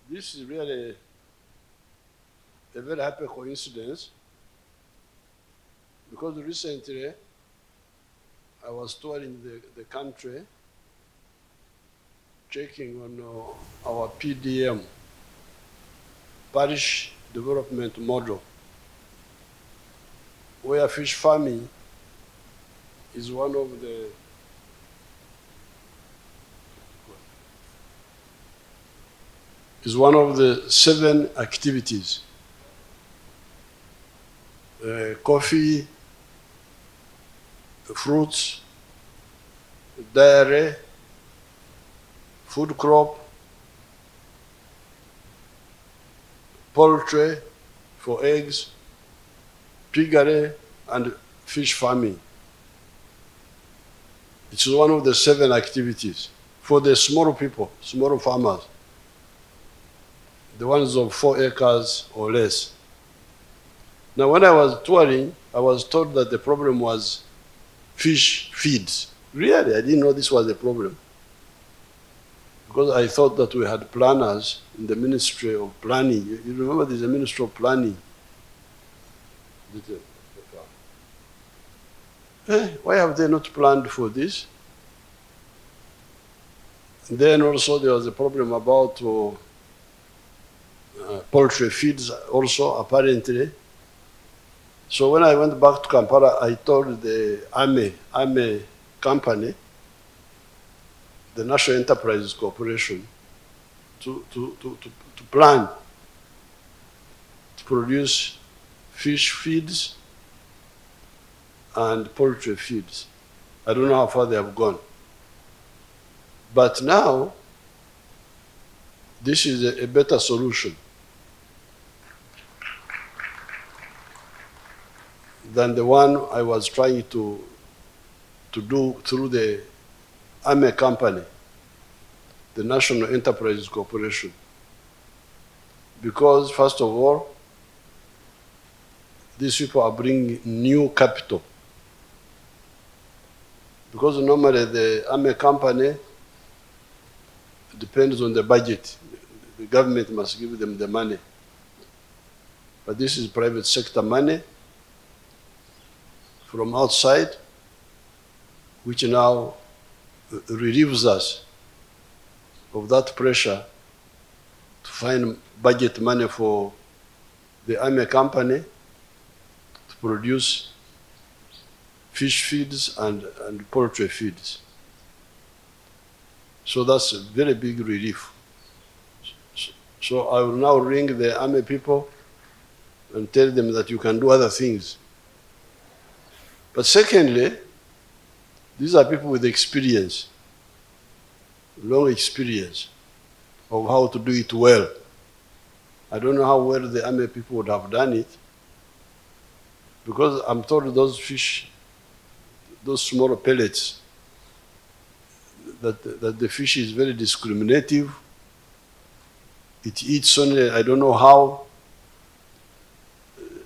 This is really a very happy coincidence because recently I was touring the country checking on our PDM, Parish Development Model, where fish farming is one of the one of the 7 activities. Coffee, fruits, dairy, food crop, poultry for eggs, piggery, and fish farming. It's one of the 7 activities for the small people, small farmers, the ones of 4 acres or less. Now, when I was touring, I was told that the problem was fish feeds. Really, I didn't know this was a problem. Because I thought that we had planners in the Ministry of Planning. You remember there's a Ministry of Planning. Why have they not planned for this? And then also there was a problem about poultry feeds also, apparently. So when I went back to Kampala, I told the AME company, the National Enterprises Corporation, to plan to produce fish feeds and poultry feeds. I don't know how far they have gone. But now, this is a better solution than the one I was trying to do through the AME company, the National Enterprises Corporation. Because, first of all, these people are bringing new capital. Because normally the AME company depends on the budget. The government must give them the money. But this is private sector money from outside, which now relieves us of that pressure to find budget money for the AME company to produce fish feeds and poultry feeds. So that's a very big relief. So I will now ring the AME people and tell them that you can do other things. But secondly, these are people with experience, long experience of how to do it well. I don't know how well the AME people would have done it, because I'm told those fish, those small pellets, that the fish is very discriminative. It eats only, I don't know how.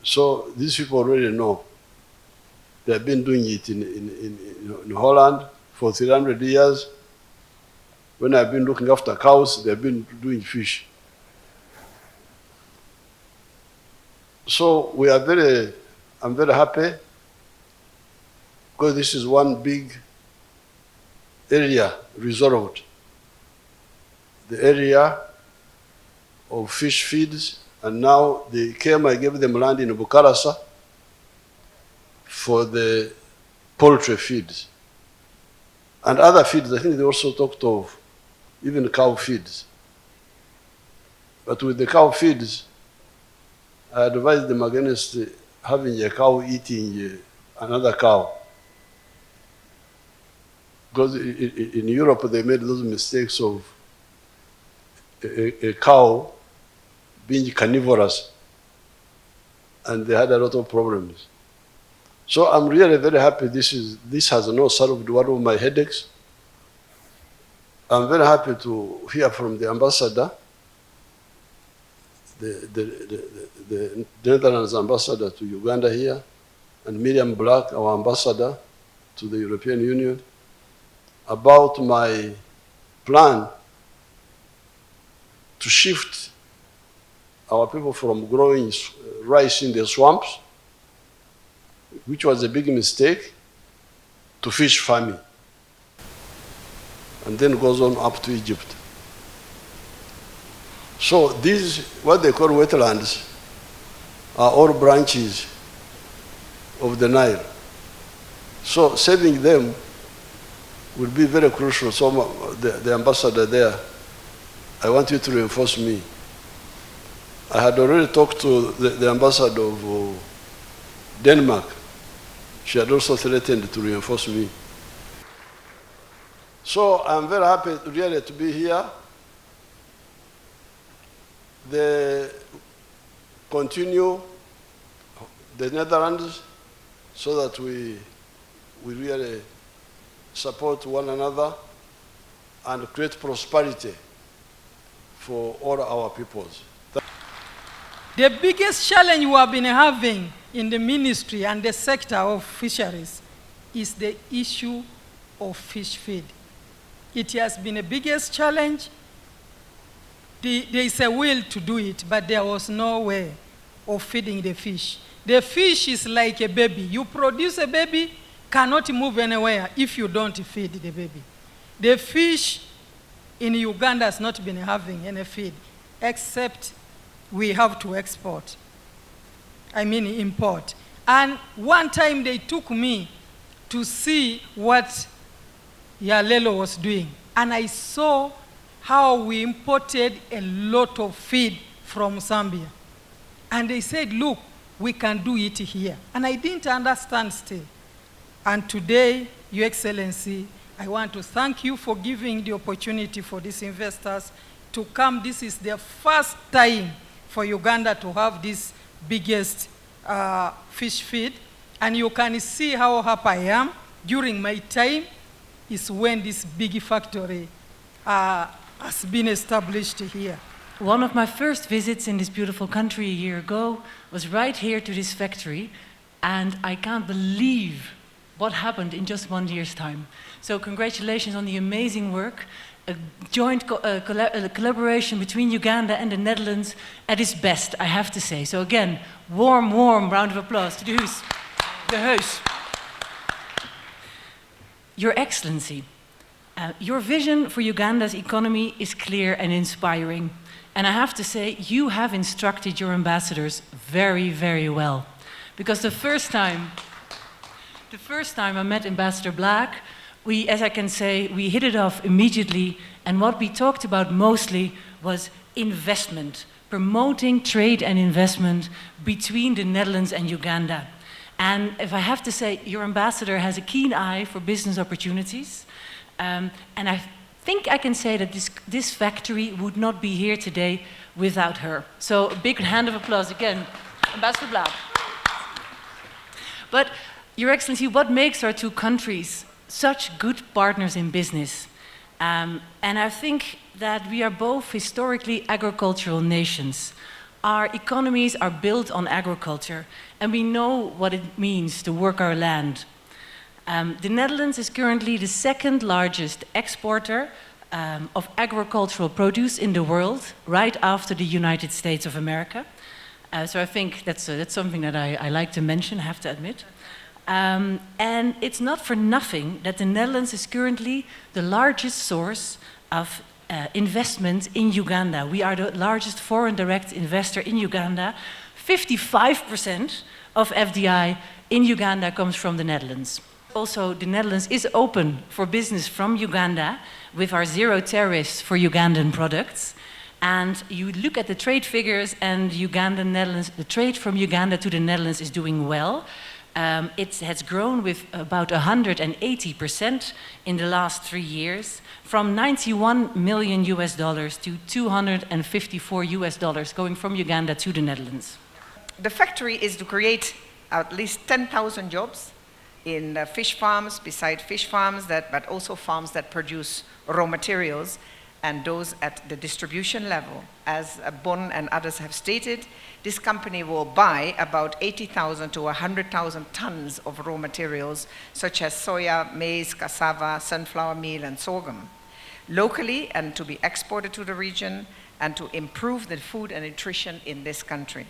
So these people already know. They have been doing it in Holland for 300 years. When I've been looking after cows, they've been doing fish. So I'm very happy, because this is one big area resolved. The area of fish feeds, and now the KMI gave them land in Bukalasa for the poultry feeds. And other feeds, I think they also talked of even cow feeds. But with the cow feeds, I advised them against having a cow eating another cow. Because in Europe, they made those mistakes of a cow being carnivorous, and they had a lot of problems. So I'm really very happy this has now solved one of my headaches. I'm very happy to hear from the ambassador, the Netherlands ambassador to Uganda here, and Miriam Black, our ambassador to the European Union, about my plan to shift our people from growing rice in the swamps, which was a big mistake, to fish farming, and then goes on up to Egypt. So these, what they call wetlands, are all branches of the Nile. So saving them will be very crucial. So the ambassador there, I want you to reinforce me. I had already talked to the ambassador of Denmark. She had also threatened to reinforce me. So I'm very happy really to be here. They continue the Netherlands so that we really support one another and create prosperity for all our peoples. The biggest challenge we have been having in the ministry and the sector of fisheries is the issue of fish feed. It has been the biggest challenge. There is a will to do it, but there was no way of feeding the fish. The fish is like a baby. You produce a baby, cannot move anywhere if you don't feed the baby. The fish in Uganda has not been having any feed, except we have to export. I mean import. And one time they took me to see what Yalelo was doing. And I saw how we imported a lot of feed from Zambia. And they said, look, we can do it here. And I didn't understand still. And today, Your Excellency, I want to thank you for giving the opportunity for these investors to come. This is the first time for Uganda to have this biggest fish feed. And you can see how happy I am. During my time is when this big factory has been established here. One of my first visits in this beautiful country a year ago was right here to this factory, and I can't believe what happened in just 1 year's time. So congratulations on the amazing work, a joint collaboration between Uganda and the Netherlands at its best, I have to say. So again, warm round of applause to the Heus. De Heus. Your Excellency, your vision for Uganda's economy is clear and inspiring. And I have to say, you have instructed your ambassadors very, very well. Because the first time I met Ambassador Black, as I can say, we hit it off immediately. And what we talked about mostly was investment, promoting trade and investment between the Netherlands and Uganda. And if I have to say, your ambassador has a keen eye for business opportunities. And I think I can say that this factory would not be here today without her. So a big hand of applause again, Ambassador Black. But, Your Excellency, what makes our two countries such good partners in business? And I think that we are both historically agricultural nations. Our economies are built on agriculture, and we know what it means to work our land. The Netherlands is currently the second largest exporter of agricultural produce in the world, right after the United States of America. So I think that's something that I like to mention, I have to admit. And it's not for nothing that the Netherlands is currently the largest source of investment in Uganda. We are the largest foreign direct investor in Uganda. 55% of FDI in Uganda comes from the Netherlands. Also, the Netherlands is open for business from Uganda with our zero tariffs for Ugandan products. And you look at the trade figures, and Uganda-Netherlands, the trade from Uganda to the Netherlands is doing well. It has grown with about 180% in the last 3 years, from 91 million US dollars to 254 US dollars, going from Uganda to the Netherlands. The factory is to create at least 10,000 jobs in fish farms, beside fish farms, but also farms that produce raw materials, and those at the distribution level. As Bon and others have stated, this company will buy about 80,000 to 100,000 tons of raw materials, such as soya, maize, cassava, sunflower meal, and sorghum, locally and to be exported to the region. and to improve the food and nutrition in this country.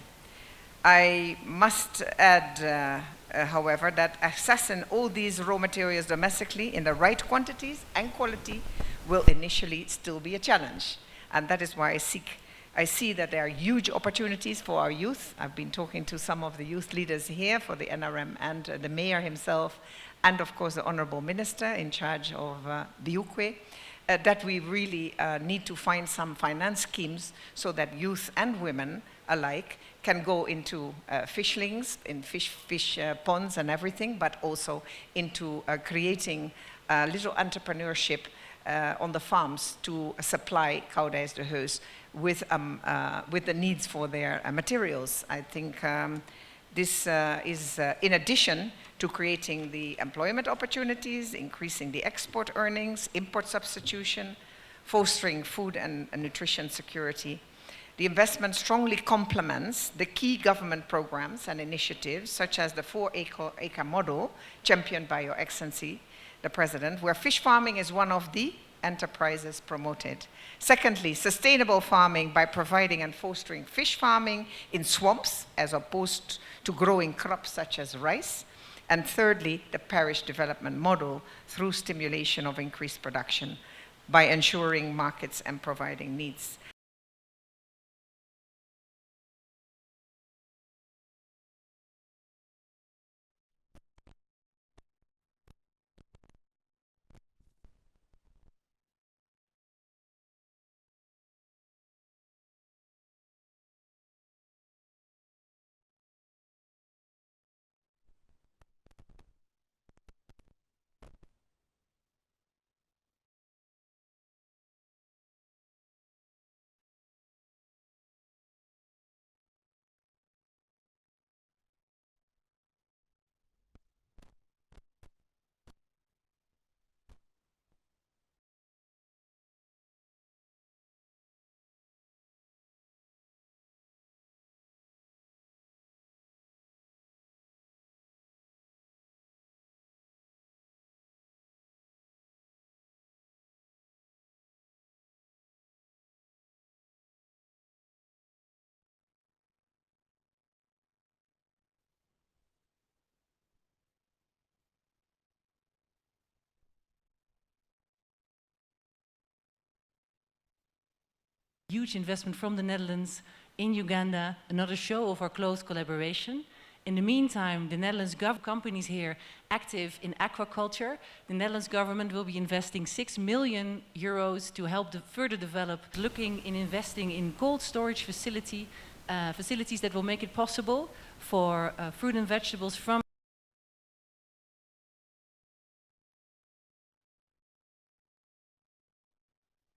I must add, however, that accessing all these raw materials domestically in the right quantities and quality will initially still be a challenge. And that is why I see that there are huge opportunities for our youth. I've been talking to some of the youth leaders here for the NRM and the mayor himself, and of course the Honorable Minister in charge of Buikwe, that we really need to find some finance schemes so that youth and women alike can go into fishlings, in fish ponds and everything, but also into creating little entrepreneurship on the farms to supply Koudijs De Heus with the needs for their materials. I think this is in addition to creating the employment opportunities, increasing the export earnings, import substitution, fostering food and nutrition security. The investment strongly complements the key government programs and initiatives, such as the 4-acre model championed by Your Excellency, the President, where fish farming is one of the enterprises promoted. Secondly, sustainable farming by providing and fostering fish farming in swamps as opposed to growing crops such as rice. And thirdly, the parish development model through stimulation of increased production by ensuring markets and providing needs. Huge investment from the Netherlands in Uganda, another show of our close collaboration. In the meantime, the Netherlands companies here active in aquaculture. The Netherlands government will be investing 6 million euros to help further develop, looking in investing in cold storage facilities that will make it possible for fruit and vegetables from